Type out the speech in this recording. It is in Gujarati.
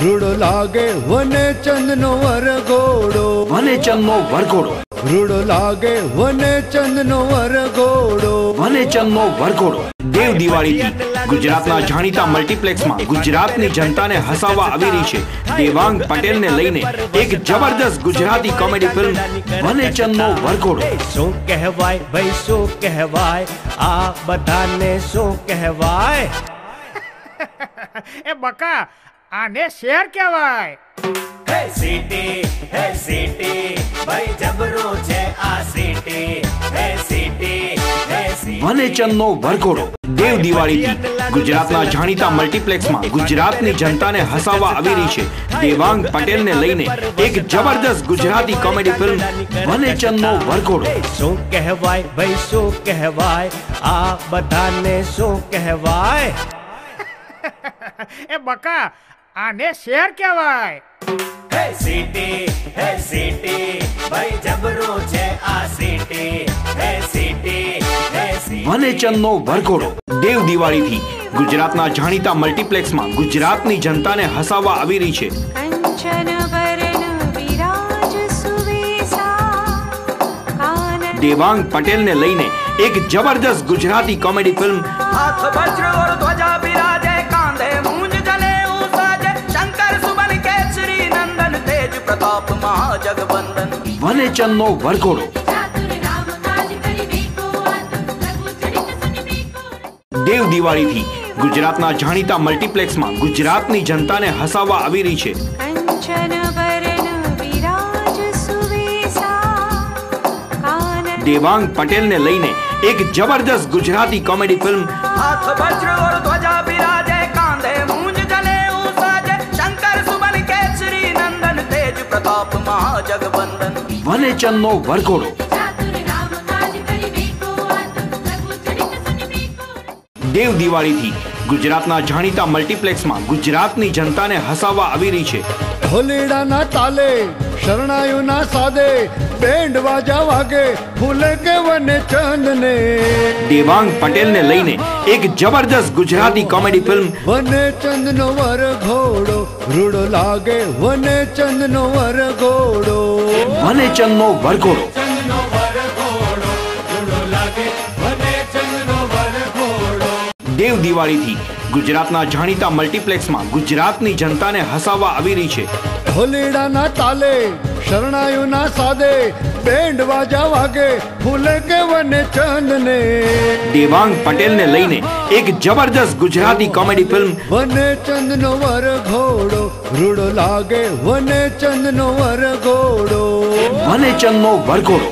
રૂડો લાગે વને ચંદનો વરઘોડો, વને ચંદનો વરઘોડો, રૂડો લાગે વને ચંદનો વરઘોડો, વને ચંદનો વરઘોડો। દેવ દિવાળીથી ગુજરાતના જાણીતા મલ્ટીપ્લેક્સમાં ગુજરાતની જનતાને હસાવવા આવી રહી છે દેવાંગ પટેલને લઈને એક જબરદસ્ત ગુજરાતી કોમેડી ફિલ્મ વને ચંદનો વરઘોડો। શું કહેવાય ભાઈ શું કહેવાય, આ બધાને શું કહેવાય? એ બકા આને શેર કહેવાય। હે સિટી ભાઈ જબરો છે આ સિટી, હે સિટી વને ચંદનો વરઘોડો। દેવ દિવાળીથી ગુજરાતના જાણીતા મલ્ટીપ્લેક્સમાં ગુજરાતની જનતાને હસાવવા આવી રહી છે દેવાંગ પટેલને લઈને એક જબરદસ્ત ગુજરાતી કોમેડી ફિલ્મ વને ચંદનો વરઘોડો। શું કહેવાય ભાઈ શું કહેવાય, આ બધાને શું કહેવાય? એ બકા આને શેર કહેવાય। હે સિટી ભાઈ જબરો છે આ સિટી, હે સિટી વને ચંદનો વરઘોડો। દેવ દિવાળીથી ગુજરાતના જાણીતા મલ્ટીપ્લેક્સમાં ગુજરાતની જનતાને હસાવવા આવી રહી છે દેવાંગ પટેલને લઈને એક જબરદસ્ત ગુજરાતી કોમેડી ફિલ્મ हाथ वज्र और ध्वजा विराजे, कांधे मूंज जले साजे, शंकर सुमन केसरी नंदन, तेज प्रताप महाजगवंदन। વને ચંદનો વરઘોડો। દેવ દિવાળીથી ગુજરાતના જાણીતા મલ્ટીપ્લેક્સમાં ગુજરાતની જનતાને હસાવવા આવી રહી છે દેવાંગ પટેલને લઈને એક જબરદસ્ત ગુજરાતી કોમેડી ફિલ્મ हाथ वज्र और ध्वजा विराजे, कांधे मूंज जले साजे, शंकर सुमन केसरी नंदन, तेज प्रताप महाजगवंदन। વને ચંદનો વરઘોડો। દેવ દિવાળીથી ગુજરાતના જાણીતા મલ્ટીપ્લેક્સમાં ગુજરાતની જનતાને હસાવવા આવી રહી છે ઢોલેડાના તાલે શરણાયુના સાદે, બેન્ડ વાજા વાગે ફૂલે કે વને ચંદને, દેવાંગ પટેલને લઈને એક જબરદસ્ત ગુજરાતી કોમેડી ફિલ્મ વને ચંદનો વરઘોડો, રૂડો લાગે વને ચંદનો વરઘોડો, વને ચંદનો વરઘોડો। દેવ દિવાળીથી ગુજરાતના જાણીતા મલ્ટીપ્લેક્સમાં ગુજરાતની જનતાને હસાવવા આવી રહી છે ઢોલેડાના તાલે શરણાયુના સાદે, બેન્ડ વાજા વાગે ફૂલે કે વને ચંદને, દેવાંગ પટેલને લઈને એક જબરદસ્ત ગુજરાતી કોમેડી ફિલ્મ વને ચંદનો વરઘોડો, રૂડો લાગે વને ચંદનો વરઘોડો, વને ચંદનો વરઘોડો।